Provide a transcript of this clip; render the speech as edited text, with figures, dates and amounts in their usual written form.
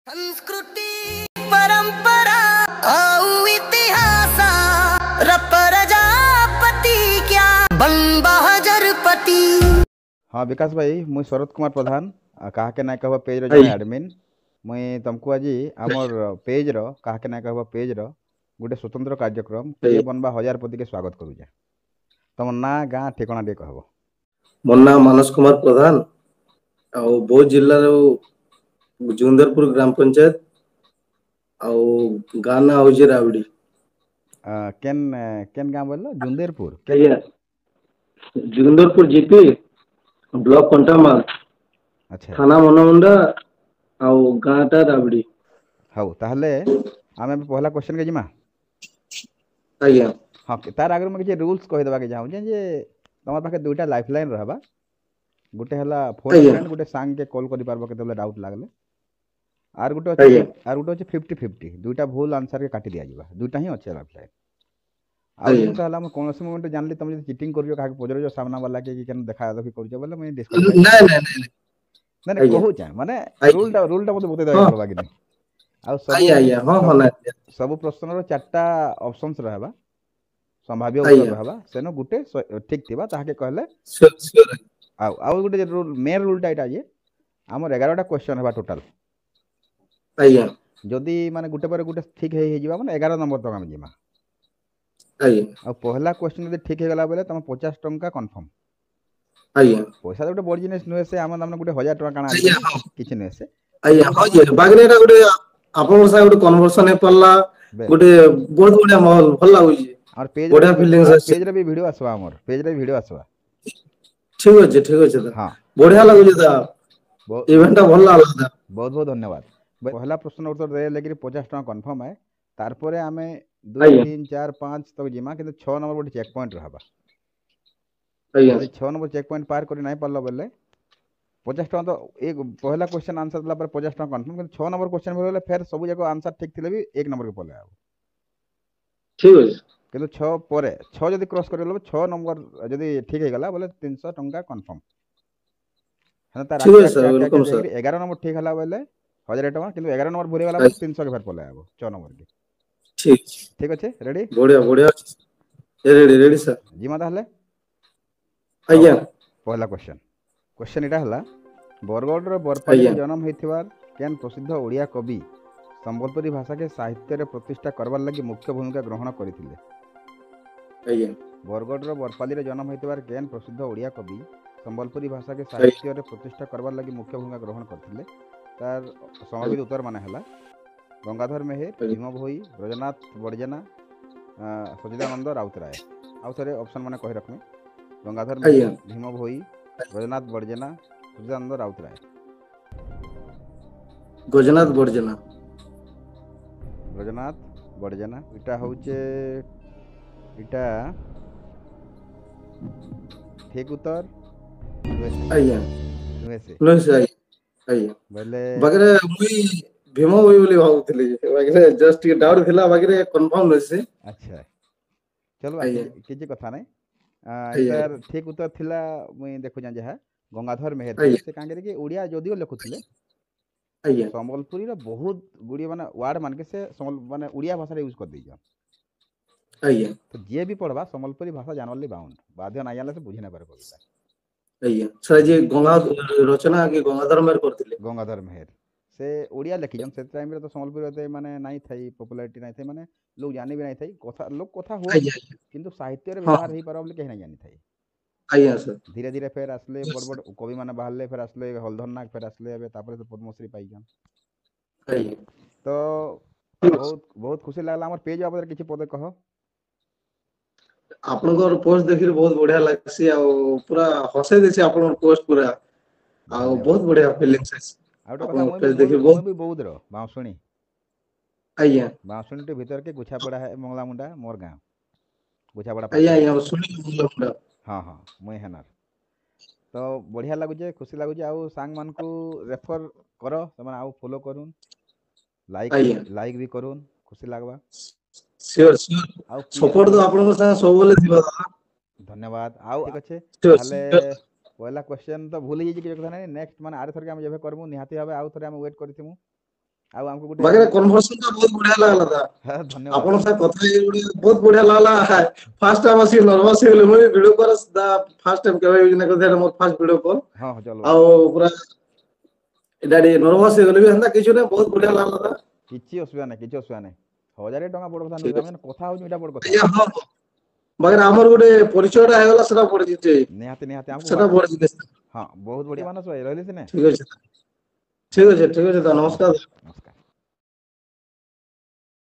संस्कृती परंपरा और इतिहास र प्रजापति क्या बनबहजरपति। हाँ विकास भाई मुई शरद कुमार प्रधान कहा के ना कहबा पेज रो जने एडमिन मुई तुमको आज आमर पेज रो कहा के ना कहबा पेज रो गोटे स्वतंत्र कार्यक्रम किए बनबा हजारपति के स्वागत करूजे। तुम ना गाँ ठिकाना टे कहबो। मोर ना मानस कुमार प्रधान आउ बौद्ध जिल्ला जुंदरपुर ग्राम पंचायत आउ गाँ ना हूँ रावड़ी। केन केन गाँ बोल जुंदेरपुर आज्ञा जुंदरपुर जीपी ब्लॉक कंटामाल अच्छा थाना मनमुंडा आउ गाँ टा रावड़ी। हाउ ताहले आमे पहला क्वेश्चन के जिमा। आज्ञा हाँ तार आगे मैं किसी रूल्स कहि देबा के चाहूँ जे तमर पाखे दुईटा लाइफलाइन रहबा गोटे हला फोन आज्ञा फ्रेंड गोटे सांग के कॉल करि पारबो केतेबेले डाउट लागले आर गोटे आज्ञा अच्छे आर गोटे अच्छे 50-50 दुईटा भूल आंसर के काटी दिया जिबा दुईटा ही अच्छे लाइफलाइन। आउ आज्ञा जिनस हला मैं कोनोसी मोमेंट जानली तुम जदि चीटिंग करियो काहे पजरो जो सामना वाला के कि केन देखा देखि करियो बोले मैं डिस्क्वालीफाई नहीं नहीं नहीं ना ना आज्ञा कहू चाहे माने आज्ञा रूलटा मते बते देबा हाँ पड़बा कि नहीं। आउ आज्ञा आज्ञा हाँ हाँ ना सब प्रश्न रो चारटा ऑप्शंस रहबा संभाव्य उत्तर आज्ञा रहबा सेनो गुटे ठीक थिबा ताहाके कहले श्योर श्योर आउ गुटे रूल मेन रूलटा एटा जे हमर 11टा क्वेश्चन हेबा टोटल आज्ञा जदि माने गुटे पर गुटे ठीक हे जिबा माने 11 नंबर तक हम जिमा। आज्ञा आ पहला क्वेश्चन जदि ठीक हे गला बेले तम 50 टंका कंफर्म आज्ञा पैसा तो गोटे बड़ जिनिस नुहे से आम दाम गोटे 1000 टका काना आज्ञा आजिबे हाँ किछि नुहे से आज्ञा किंतु हाँ तम जी बागरे रा गुटे आपन सा गुटे कन्वर्सेशन हे पल्ला बेस गुटे बहुत बढ़िया माहौल भल लागुची और पेज रे बढ़िया भी फीलिंग्स और आछे। पेज रे भी वीडियो आसबा हमर पेज रे वीडियो आसबा। ठीक अच्छे तो हाँ बढ़िया लागुची ता बहुत इवेंट टा भल लागला ता बहुत बहुत धन्यवाद। पहला प्रश्न उत्तर दे लेकिन 50 टका कंफर्म है तारपरे आमे 2 आज्ञा 3 4 5 तक जिमा किंतु 6 नंबर गोटे चेक पॉइंट रहबा आज्ञा यदि 6 नंबर चेक पॉइंट पार करि नहीं पारलो बेले 50 टका तो एक पहला क्वेश्चन आंसर दला पर 50 टका कंफर्म किंतु 6 नंबर क्वेश्चन बोले फिर सब जगह आंसर ठीक थिले भी 1 नंबर के पले आबो ठीक अच्छे किंतु 6 परे 6 जदि क्रॉस करिलो 6 नंबर जदि ठीक हे गला बोले 300 टका कंफर्म है तार ठीक आगे है आगे सर आगे वेलकम आगे सर। जाकि 11 नंबर ठीक हला बोले 1000 टका किंतु 11 नंबर भूली गला बोले 300 के फिर पले आबो 6 नंबर के ठीक ठीक अच्छे रेडी बढ़िया बढ़िया रेडी रेडी सर जिमा ताहले हाउ आज्ञा पहला क्वेश्चन इटा हला बरगढ़ बरपाली आज्ञा रे जन्म होइथिबार केन प्रसिद्ध ओडिया कवि संबलपुरी भाषा के साहित्य रे प्रतिष्ठा करबार लगी मुख्य भूमिका ग्रहण करथिले। आज्ञा बरगढ़ बरपाली रे जन्म होइथिबार केन प्रसिद्ध ओडिया कवि संबलपुरी भाषा के आज्ञा साहित्य रे प्रतिष्ठा करबार लगी मुख्य भूमिका ग्रहण करथिले। तार संभावित उत्तर माने हला गंगाधर मेहेर भीम भोई ब्रजनाथ बड़जेना सचिदानंद राउतराय। आउ थरे ऑप्शन माने कहि रखमे गंगाधर मेहेर आज्ञा भीम भोई ब्रजनाथ बड़जेना सचिदानंद राउतराय। गजनाथ बड़जना ब्रजनाथ बड़जेना इटा होचे इटा ठीक उत्तर नुहे से आज्ञा नुहे से नहीं से आज्ञा बोले बागरे मुई भीम होई बोली भाबुतली बागरे जस्ट के डाउट थिला बागरे कंफर्म नहीं से अच्छा चलो आज्ञा किछि कथा नहीं आज्ञा इतार ठीक उत्तर थिला मुई देखु जा जहा गंगाधर मेहेर थिले आज्ञा से कांगे कि ओडिया जदिओ लिखुथिले आज्ञा संबलपुरी रो बहुत गुडी माने वर्ड मान के से माने ओडिया भाषा रे यूज कर दी आज्ञा तो जे भी पढ़बा संबलपुरी भाषा जानवली बाउंड बाध्य ना जानले से बुझी ना पारे कविता आज्ञा सर जी गंगा रचना के गंगाधर मेर करथिले गंगाधर मेहेर से ओडिया लिखिजन से टाइम रे तो संबलपुरी होते माने नहीं थाई पॉपुलैरिटी नहीं थाई माने लोग जाने भी नहीं थाई कथा लोग कथा हुए आज्ञा किंतु साहित्य रे हाँ व्यवहार ही पारो बोले कहीं नहीं जानी थाई। आज्ञा सर धीरे धीरे फिर आसले बड़ बड़ कवि माने बाहरले फिर आसले हलधर नाग फिर आसले एबे तापरे तो पद्मश्री पाइजन आज्ञा तो ठीक बहुत बहुत खुशी लागला हमर पेज बाबद किछि पदे कहो। आपनकर पोस्ट देखि बहुत बढ़िया लागसी आ पूरा हसे देसी आपनकर पोस्ट पूरा आ बहुत धन्यवाद बढ़िया फीलिंग्स है आ गोटे कथा आपनकर पेज देखि बहुत मुई भी बौद्ध रो बाँसुणी आज्ञा बाँसुणी टे भीतर के गुछापड़ा है मंगला मुंडा मोर गाँव गुछापड़ा आज्ञा पाखरे आज्ञा सुनी मुंडा हाँ हाँ मुई हेनार तो बढ़िया लगुचे खुशी लगुचे आउ सांग मान को रेफर करो ସେମାନେ आउ फॉलो करूँ आज्ञा लाइक भी करूँ खुशी लागबा श्योर श्योर आउ क्लियर सपोर्ट तो क्लियर आपनकर संग सब बोले दिबा दादा धन्यवाद आउ ठीक अच्छे श्योर ताहले श्योर पहला क्वेश्चन तो भूल जाइए कि कथा नहीं नेक्स्ट माने आरे थर के हम जेबे करबू निहाती भाबे आउ थरे हम वेट करथिमु ଆଉ ଆମକୁ ଗୋଟେ ବାକି କନଭରସେସନ ଟା ବହୁତ ବଢିଆ ଲାଗଲା दा ହଁ, ଧନ୍ୟବାଦ ଆପଣଙ୍କ ସାথে କଥା ହେଇ ଗୋଟେ ବହୁତ ବଢିଆ ଲାଗଲା ଫାର୍ଷ୍ଟ ଟାଇମ আসি ନର୍ଭସ ହେଇଗଲି ମୁଁ ଭିডিଓ କଲ୍ दा ଫାର୍ଷ୍ଟ ଟାଇମ କେବେ ୟୁଜ ନା କରିଥିଲି ମୋର ଫାର୍ଷ୍ଟ ଭିडिଓ କଲ୍ ହଁ ହଁ ଚलो ଆଉ ପୁରା ଏଟା ଟିକେ ନର୍ଭସ ହେଇଗଲି ବି ହେନ୍ତା କିଛି ନାହିଁ ବହୁତ ବଢିଆ ଲାଗଲା दा କିଛି ଅସୁବିଧା ନାହିଁ କିଛି ଅସୁବିଧା ନାହିଁ 1000 ଟଙ୍କା ବଡ଼ କଥା ଠିକ ନୁହେଁ ଅଛି ଆମେ କଥା ହଉଛୁ ଏଇଟା ବଡ଼ କଥା ଆଜ୍ଞା ହଁ ବାକି ଆମର ଗୋଟେ ପରିଚୟଟା ହେଇଗଲା ସେଟା ବଢ ଜିନିଷ ନିହାତି ନିହାତି ଆମକୁ ସେଟା ବଢ ଜିନିଷ ହଁ ବହୁତ ବଢ଼ିଆ ମାନସ ଭାଇ ରହିଲେ ସିନେ ଠିକ ଅଛି ଠିକ ଅଛି दा ନମସ୍କାର ନମସ୍କାର।